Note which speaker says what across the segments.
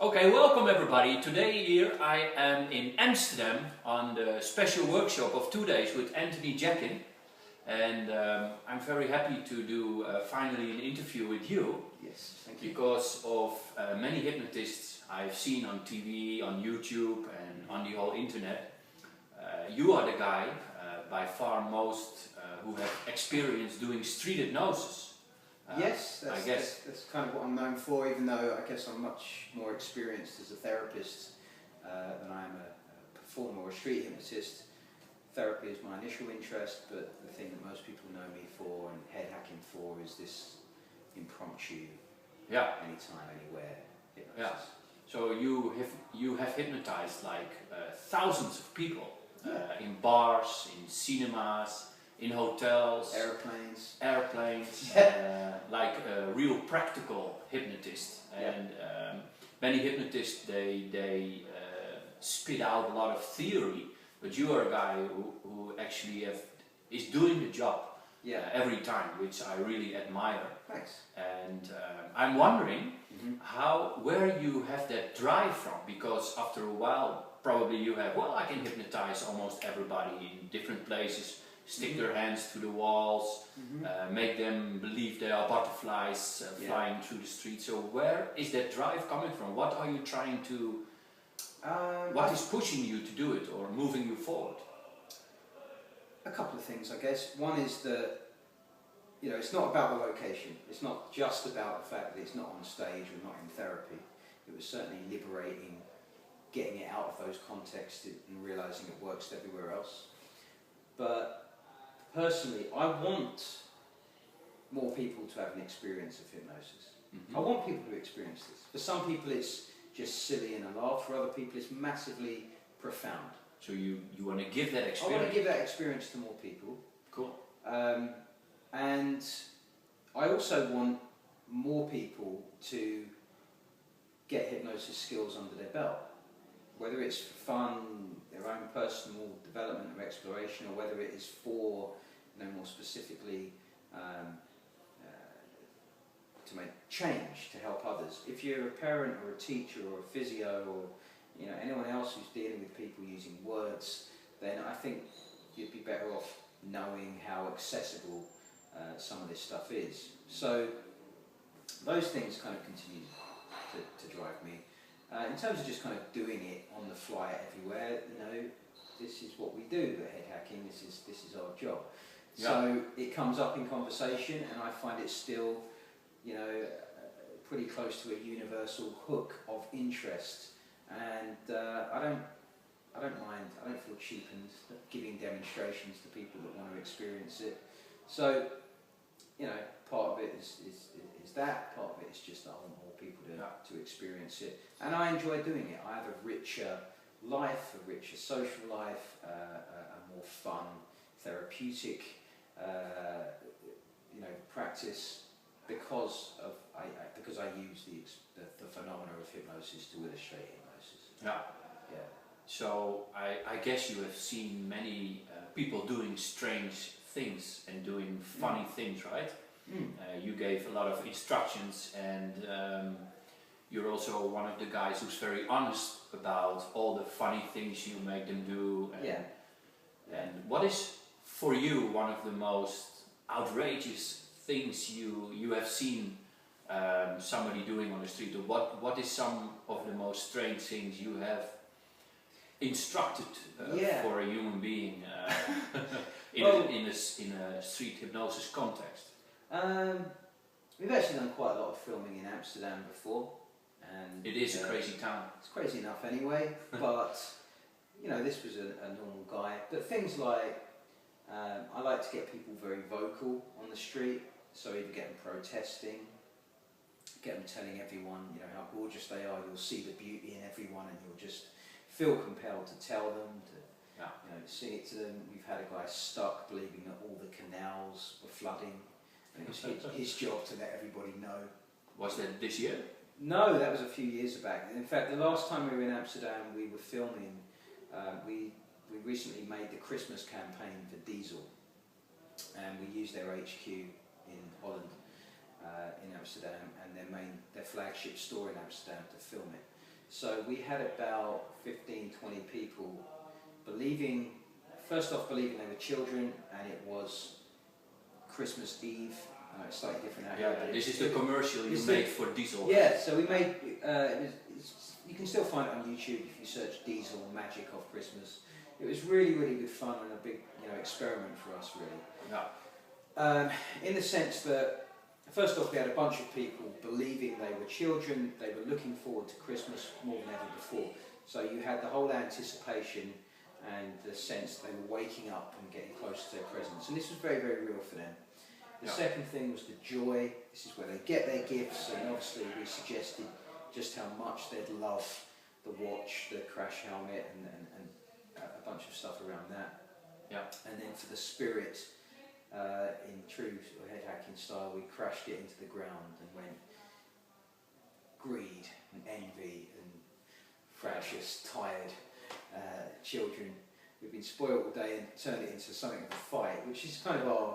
Speaker 1: Okay, welcome everybody. Today here I am in Amsterdam on the special workshop of 2 days with Anthony Jacquin, and I'm very happy to do finally an interview with you.
Speaker 2: Yes, thank you.
Speaker 1: Because of many hypnotists I've seen on TV, on YouTube and on the whole internet. You are the guy by far most who have experience doing street hypnosis.
Speaker 2: Yes, that's kind of what I'm known for, even though I guess I'm much more experienced as a therapist than I am a performer or a street hypnotist. Therapy is my initial interest, but the thing that most people know me for and head hacking for is this impromptu, anytime, anywhere hypnosis.
Speaker 1: Yeah. So you have hypnotized like thousands of people in bars, in cinemas, in hotels, airplanes, like a real practical hypnotist. And many hypnotists they spit out a lot of theory, but you are a guy who actually is doing the job every time, which I really admire.
Speaker 2: Thanks.
Speaker 1: And I'm wondering where you have that drive from, because after a while probably you have, well, I can hypnotize almost everybody in different places, stick their hands to the walls, make them believe they are butterflies flying through the street. So where is that drive coming from? What are you trying to, what is pushing you to do it or moving you forward?
Speaker 2: A couple of things, I guess. One is that, it's not about the location. It's not just about the fact that it's not on stage or not in therapy. It was certainly liberating, getting it out of those contexts and realizing it works everywhere else. But personally, I want more people to have an experience of hypnosis. I want people to experience this. For some people it's just silly and a laugh, for other people it's massively profound.
Speaker 1: So you want to give that experience?
Speaker 2: I want to give that experience to more people.
Speaker 1: Cool.
Speaker 2: And I also want more people to get hypnosis skills under their belt. Whether it's for fun, their own personal development or exploration, or whether it is for, more specifically, to make change, to help others. If you're a parent or a teacher or a physio or anyone else who's dealing with people using words, then I think you'd be better off knowing how accessible some of this stuff is. So those things kind of continue to drive me. In terms of just kind of doing it on the fly everywhere, this is what we do at head hacking. This is our job. Yeah. So it comes up in conversation, and I find it still, pretty close to a universal hook of interest. And I don't mind. I don't feel cheapened giving demonstrations to people that want to experience it. So, part of it is that. Part of it is just that I want more people to experience it, and I enjoy doing it. I have a richer life, a richer social life, a more fun, therapeutic, practice because I use the phenomena of hypnosis to illustrate hypnosis.
Speaker 1: Yeah. So I guess you have seen many people doing strange things and doing funny things, right? You gave a lot of instructions, and you're also one of the guys who's very honest about all the funny things you make them do. And what is for you one of the most outrageous things you have seen somebody doing on the street? Or what is some of the most strange things you have instructed for a human being in a street hypnosis context?
Speaker 2: We've actually done quite a lot of filming in Amsterdam before, and
Speaker 1: it is a crazy town.
Speaker 2: It's crazy enough anyway, but this was a normal guy. But things like I like to get people very vocal on the street, so either get them protesting, get them telling everyone how gorgeous they are. You'll see the beauty in everyone, and you'll just feel compelled to tell them, to sing it to them. We've had a guy stuck believing that all the canals were flooding, and it was his job to let everybody know.
Speaker 1: Was that this year?
Speaker 2: No, that was a few years back. In fact, the last time we were in Amsterdam, we were filming. We recently made the Christmas campaign for Diesel, and we used their HQ in Holland, in Amsterdam, and their flagship store in Amsterdam to film it. So we had about 15, 20 people believing, first off believing they were children, and it was Christmas Eve. It's slightly different out here.
Speaker 1: This is the commercial you made for Diesel.
Speaker 2: Yeah, so we made, you can still find it on YouTube if you search Diesel Magic of Christmas. It was really, really good fun and a big, experiment for us, really.
Speaker 1: Yeah.
Speaker 2: In the sense that, first off, we had a bunch of people believing they were children, they were looking forward to Christmas more than ever before. So you had the whole anticipation and the sense they were waking up and getting close to their presents. And this was very, very real for them. The second thing was the joy. This is where they get their gifts, and obviously we suggested just how much they'd love the watch, the crash helmet, and a bunch of stuff around that.
Speaker 1: Yeah. And
Speaker 2: then for the spirit, in true sort of head hacking style, we crashed it into the ground and went greed and envy and fractious, tired children. We've been spoiled all day and turned it into something of a fight, which is kind of our,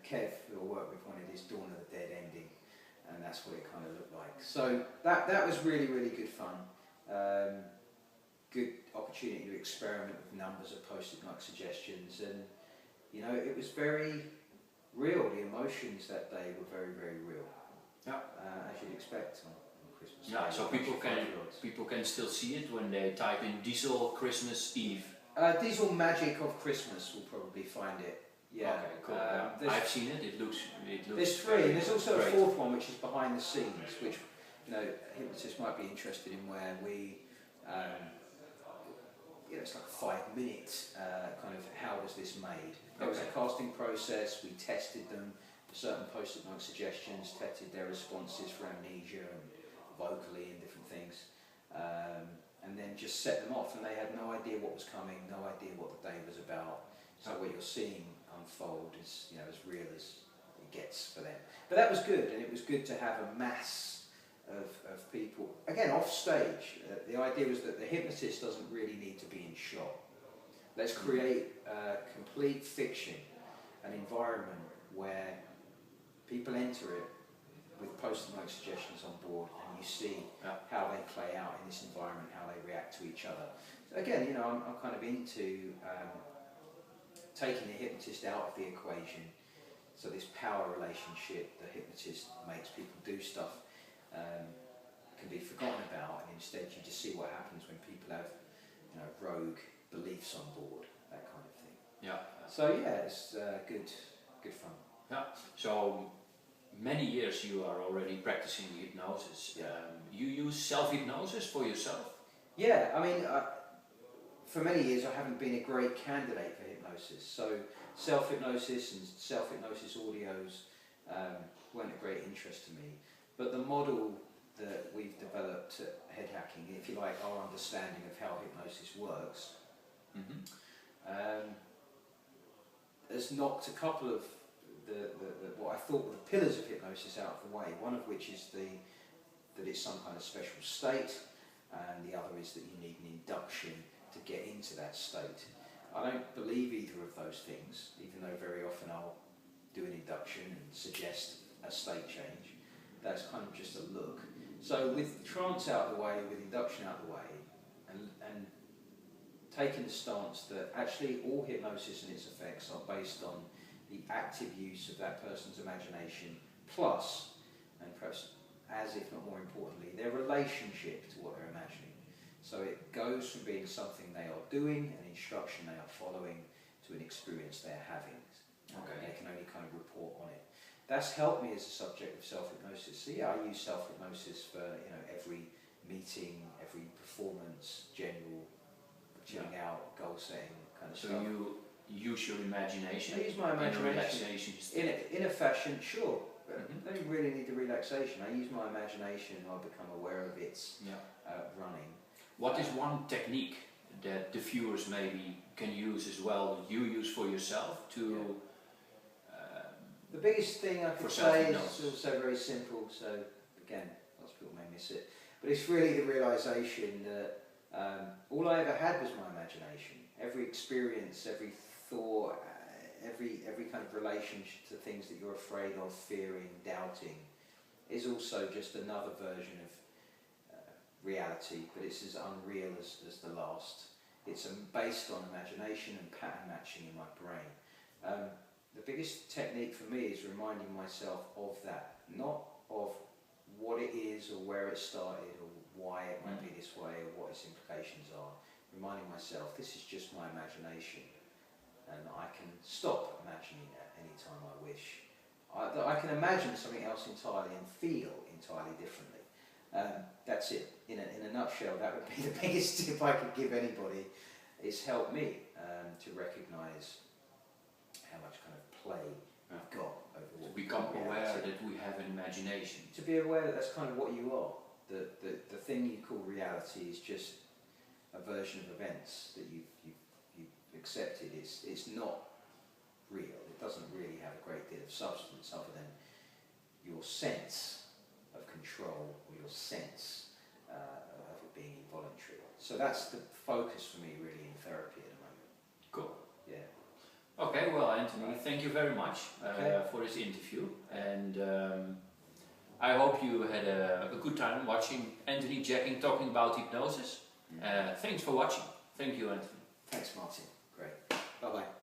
Speaker 2: Kev, who I work with, wanted his Dawn of the Dead ending, and that's what it kind of looked like. So that was really, really good fun. Good opportunity to experiment with numbers of post-it note suggestions, and it was very real. The emotions that day were very, very real.
Speaker 1: Yeah.
Speaker 2: As you'd expect on Christmas.
Speaker 1: Yeah. So people can still see it when they type in Diesel Christmas Eve.
Speaker 2: Diesel Magic of Christmas will probably find it. Yeah.
Speaker 1: Okay, cool. I've seen it. It looks.
Speaker 2: There's three, and there's also a fourth one which is behind the scenes, which hypnotists might be interested in, where we. It's like a 5-minute kind of how was this made. There was a casting process. We tested them for certain post-it note suggestions, tested their responses for amnesia and vocally and different things, and then just set them off. And they had no idea what was coming, no idea what the day was about. So what you're seeing unfold is as real as it gets for them. But that was good, and it was good to have a mass of people. Again, off stage, the idea was that the hypnotist doesn't really need to be in shot. Let's create complete fiction, an environment where people enter it with post-it note suggestions on board, and you see how they play out in this environment, how they react to each other. So again, I'm kind of into taking the hypnotist out of the equation. So this power relationship, the hypnotist makes people do stuff, can be forgotten about, and instead you just see what happens when people have rogue beliefs on board, that kind of thing.
Speaker 1: Yeah.
Speaker 2: So yeah, it's good fun.
Speaker 1: Yeah. So many years you are already practicing hypnosis.
Speaker 2: Yeah.
Speaker 1: You use self-hypnosis for yourself?
Speaker 2: Yeah, I mean, for many years I haven't been a great candidate for hypnosis. So self-hypnosis and self-hypnosis audios weren't a great interest to me. But the model that we've developed at Head Hacking, if you like, our understanding of how hypnosis works, has knocked a couple of the what I thought were the pillars of hypnosis out of the way. One of which is that it's some kind of special state, and the other is that you need an induction to get into that state. I don't believe either of those things, even though very often I'll do an induction and suggest a state change. That's kind of just a look. So with trance out of the way, with induction out of the way, and taking the stance that actually all hypnosis and its effects are based on the active use of that person's imagination, plus, and perhaps as if not more importantly, their relationship to what they're imagining. So it goes from being something they are doing, an instruction they are following, to an experience they're having. Okay. They can only kind of report on it. That's helped me as a subject of self-hypnosis. So yeah, I use self-hypnosis for every meeting, every performance, general chilling out, goal setting kind of stuff.
Speaker 1: So you use your imagination?
Speaker 2: I use my imagination. In a fashion, sure. But I don't really need the relaxation. I use my imagination and I become aware of its running.
Speaker 1: What is one technique that the viewers maybe can use as well, you use for yourself to...
Speaker 2: The biggest thing I could say is also very simple, so again, lots of people may miss it, but it's really the realisation that all I ever had was my imagination. Every experience, every thought, every kind of relationship to things that you're afraid of, fearing, doubting, is also just another version of reality, but it's as unreal as the last. It's based on imagination and pattern matching in my brain. The biggest technique for me is reminding myself of that, not of what it is or where it started or why it might be this way or what its implications are. Reminding myself this is just my imagination and I can stop imagining it any time I wish. I can imagine something else entirely and feel entirely differently. That's it. In a nutshell, that would be the biggest tip I could give anybody. It's helped me to recognise how much kind of play I've got over what
Speaker 1: to become aware that we have an imagination.
Speaker 2: To be aware that that's kind of what you are. The thing you call reality is just a version of events that you've accepted. It's not real. It doesn't really have a great deal of substance other than your sense of control or your sense of it being involuntary. So that's the focus for me really in therapy at the moment.
Speaker 1: Cool.
Speaker 2: Yeah.
Speaker 1: Okay, well Anthony, thank you very much for this interview, and I hope you had a good time watching Anthony Jacquin talking about hypnosis. Thanks for watching. Thank you, Anthony.
Speaker 2: Thanks, Martin. Great. Bye-bye.